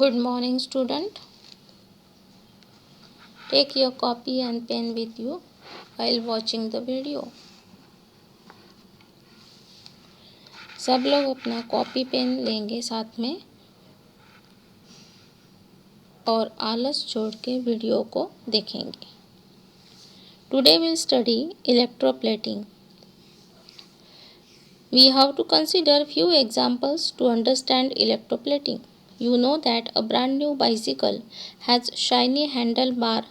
Good morning, student. Take your copy and pen with you while watching the video. सब लोग अपना copy pen लेंगे साथ में और आलस छोड़ के वीडियो को देखेंगे. Today we'll study electroplating. We have to consider few examples to understand electroplating. You know that a brand new bicycle has shiny handlebar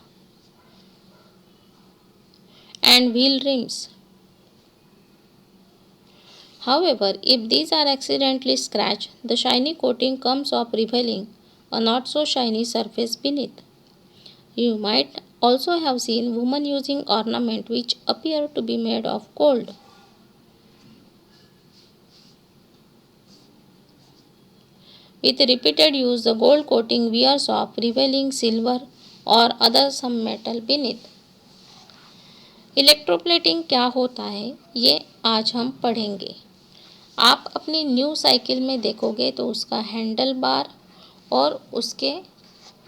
and wheel rims. However, if these are accidentally scratched, the shiny coating comes off, revealing a not so shiny surface beneath. You might also have seen women using ornaments which appear to be made of gold. With repeated use, the gold coating wears off, revealing silver or other some metal beneath. Electroplating क्या होता है ये आज हम पढ़ेंगे. आप अपनी new cycle में देखोगे तो उसका हैंडल बार और उसके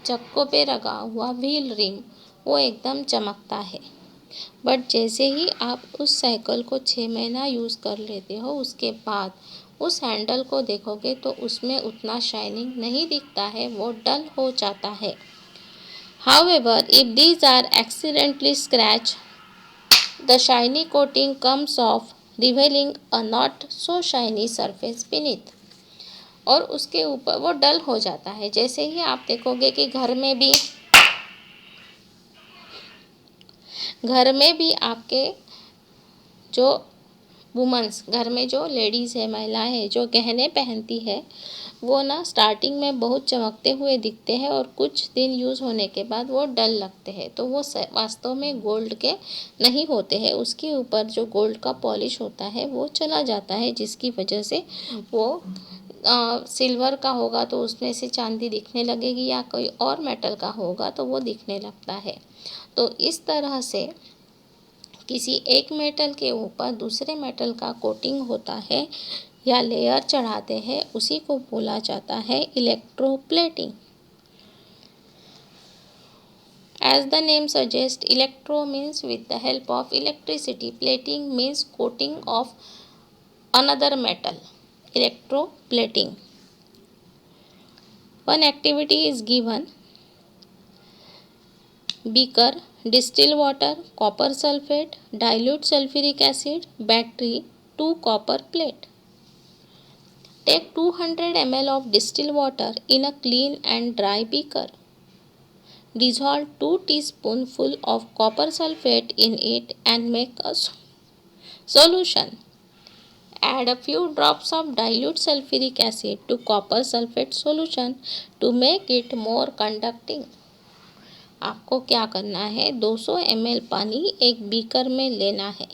चक्कों पे लगा हुआ व्हील रिम वो एकदम चमकता है. बट जैसे ही आप उस साइकिल को 6 महीना यूज़ कर लेते हो उसके बाद उस हैंडल को देखोगे तो उसमें उतना शाइनिंग नहीं दिखता है, वो डल हो जाता है. However, if these are accidentally scratched, the shiny coating comes off, revealing a not so shiny surface beneath. और उसके ऊपर वो डल हो जाता है. जैसे ही आप देखोगे कि घर में भी आपके जो वुमेंस घर में जो लेडीज़ है, महिलाएं हैं जो गहने पहनती है वो ना स्टार्टिंग में बहुत चमकते हुए दिखते हैं और कुछ दिन यूज़ होने के बाद वो डल लगते हैं. तो वो वास्तव में गोल्ड के नहीं होते हैं. उसके ऊपर जो गोल्ड का पॉलिश होता है वो चला जाता है, जिसकी वजह से वो सिल्वर का होगा तो उसमें से चांदी दिखने लगेगी या कोई और मेटल का होगा तो वो दिखने लगता है. तो इस तरह से किसी एक मेटल के ऊपर दूसरे मेटल का कोटिंग होता है या लेयर चढ़ाते हैं, उसी को बोला जाता है electroplating. As the name suggests, electro means with the help of electricity. Plating means coating of another metal. Electroplating. One activity is given: beaker, distilled water, copper sulfate, dilute sulfuric acid, battery, 2 copper plate. Take 200 ml of distilled water in a clean and dry beaker. Dissolve 2 teaspoonfuls of copper sulfate in it and make a solution. Add a few drops of dilute sulfuric acid to copper sulfate solution to make it more conducting. आपको क्या करना है, 200 ml पानी एक beaker में लेना है.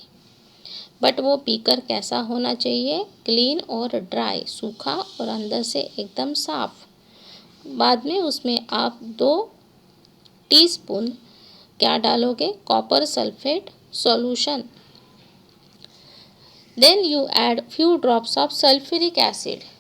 But वो बीकर कैसा होना चाहिए, क्लीन और ड्राई, सूखा और अंदर से एकदम साफ. बाद में उसमें आप 2 टीस्पून क्या डालोगे, copper sulphate solution. Then you add few drops of sulphuric acid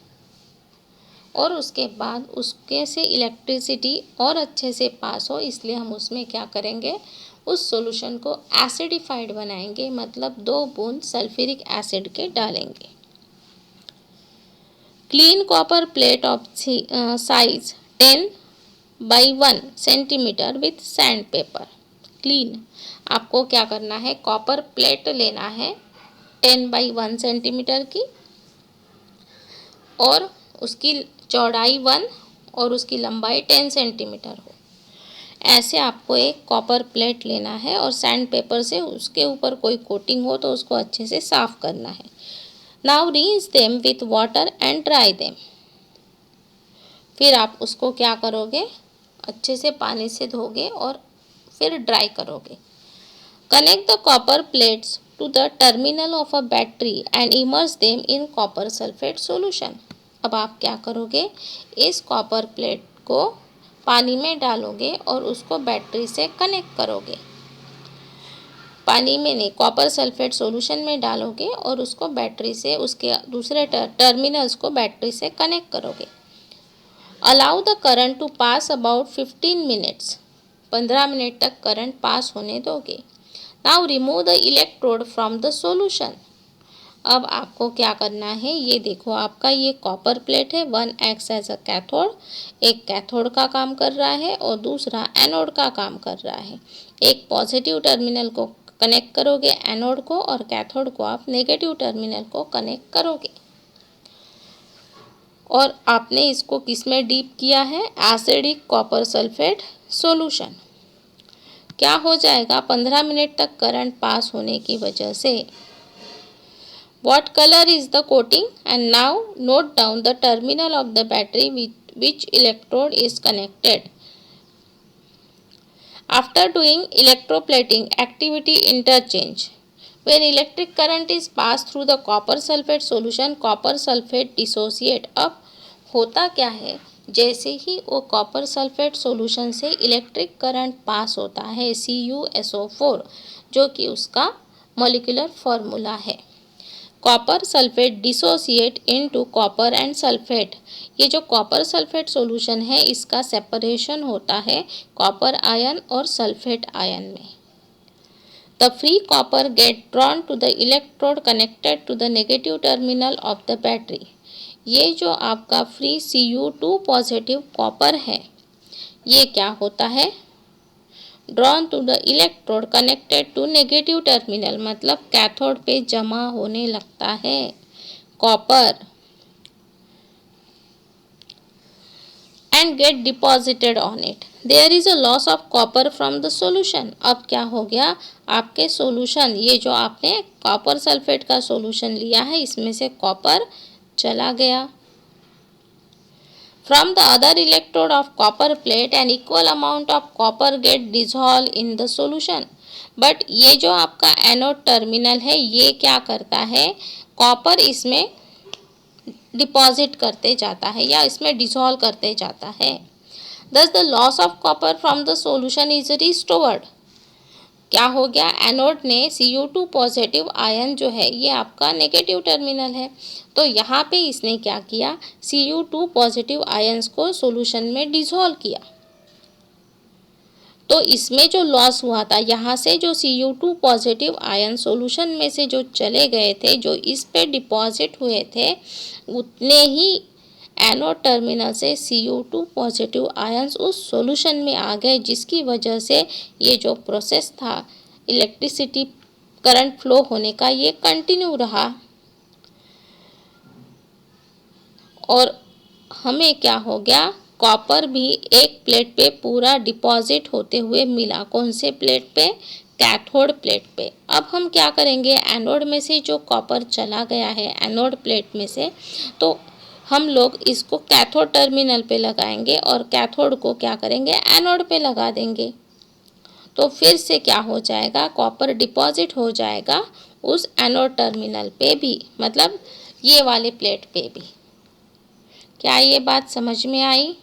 और उसके बाद उसके से इलेक्ट्रिसिटी और अच्छे से पास हो, इसलिए हम उसमें क्या करेंगे, उस सॉल्यूशन को एसिडिफाइड बनाएंगे, मतलब 2 बूंद सल्फ्यूरिक एसिड के डालेंगे. Clean copper plate of size 10 by 1 centimetre with sand paper. Clean आपको क्या करना है, कॉपर प्लेट लेना है 10 by 1 सेंटीमीटर की और उसकी चौड़ाई 1 और उसकी लंबाई 10 सेंटीमीटर हो. ऐसे आपको एक कॉपर प्लेट लेना है और सैंड पेपर से उसके ऊपर कोई कोटिंग हो तो उसको अच्छे से साफ करना है. Now rinse them with water and dry them. फिर आप उसको क्या करोगे, अच्छे से पानी से धोगे और फिर ड्राई करोगे. Connect the copper plates to the terminal of a battery and immerse them in copper sulphate solution. अब आप क्या करोगे, इस कॉपर प्लेट को पानी में डालोगे और उसको बैटरी से कनेक्ट करोगे. पानी में नहीं, कॉपर सल्फेट सॉल्यूशन में डालोगे और उसको बैटरी से उसके दूसरे टर्मिनल्स को बैटरी से कनेक्ट करोगे. Allow the current to pass about 15 minutes, 15 minute तक करंट पास होने दोगे। Now remove the electrode from the solution. अब आपको क्या करना है, ये देखो आपका ये कॉपर प्लेट है, one acts as a cathode, एक कैथोड का काम कर रहा है और दूसरा एनोड का काम कर रहा है। एक पॉजिटिव टर्मिनल को कनेक्ट करोगे एनोड को और कैथोड को आप नेगेटिव टर्मिनल को कनेक्ट करोगे। और आपने इसको किस में डीप किया है, एसिडिक कॉपर सल्फेट सॉल्यूशन। क्या हो जाएगा, 15 मिनट तक करंट पास होने की वजह से। What color is the coating? And now note down the terminal of the battery with which electrode is connected. After doing electroplating activity interchange, when electric current is passed through the copper sulfate solution, copper sulfate dissociate। अब होता क्या है, जैसे ही वो copper sulphate solution से electric current pass होता है CuSO4, जो कि उसका मॉलिक्यूलर फॉर्मूला है। Copper sulphate dissociate into copper and sulphate. ये जो कॉपर सल्फेट सॉल्यूशन है इसका सेपरेशन होता है कॉपर आयन और सल्फेट आयन में। The free copper get drawn to the electrode connected to the negative terminal of the battery. ये जो आपका फ्री Cu2 पॉजिटिव कॉपर है, ये क्या होता है, drawn to the electrode connected to negative terminal, मतलब कैथोड पे जमा होने लगता है copper and get deposited on it. There is a loss of copper from the solution. अब क्या हो गया, आपके सॉल्यूशन, ये जो आपने कॉपर सल्फेट का सॉल्यूशन लिया है इसमें से कॉपर चला गया। From the other electrode of copper plate an equal amount of copper get dissolved in the solution। But ये जो आपका एनोड टर्मिनल है ये क्या करता है, कॉपर इसमें डिपॉजिट करते जाता है या इसमें डिसॉल्व करते जाता है। Thus the loss of copper from the solution is restored। क्या हो गया, एनोड ने Cu2 पॉजिटिव आयन जो है ये आपका नेगेटिव टर्मिनल है, तो यहाँ पे इसने क्या किया, Cu2 पॉजिटिव आयंस को सॉल्यूशन में डिसॉल्व किया। तो इसमें जो लॉस हुआ था, यहाँ से जो Cu2 पॉजिटिव आयन सॉल्यूशन में से जो चले गए थे, जो इस पे डिपॉजिट हुए थे, उतने ही एनोड टर्मिनल से Cu2 पॉजिटिव आयंस उस सॉल्यूशन में आ गए, जिसकी वजह से ये जो प्रोसेस था इलेक्ट्रिसिटी करंट फ्लो होने का ये कंटिन्यू रहा। और हमें क्या हो गया, कॉपर भी एक प्लेट पे पूरा डिपॉजिट होते हुए मिला। कौन से प्लेट पे, कैथोड प्लेट पे। अब हम क्या करेंगे, एनोड में से जो कॉपर चला गया है एनोड प्लेट में से, तो हम लोग इसको कैथोड टर्मिनल पे लगाएंगे और कैथोड को क्या करेंगे, एनोड पे लगा देंगे। तो फिर से क्या हो जाएगा, कॉपर डिपॉजिट हो जाएगा उस एनोड टर्मिनल पे भी, मतलब ये वाले प्लेट पे भी। क्या ये बात समझ में आई?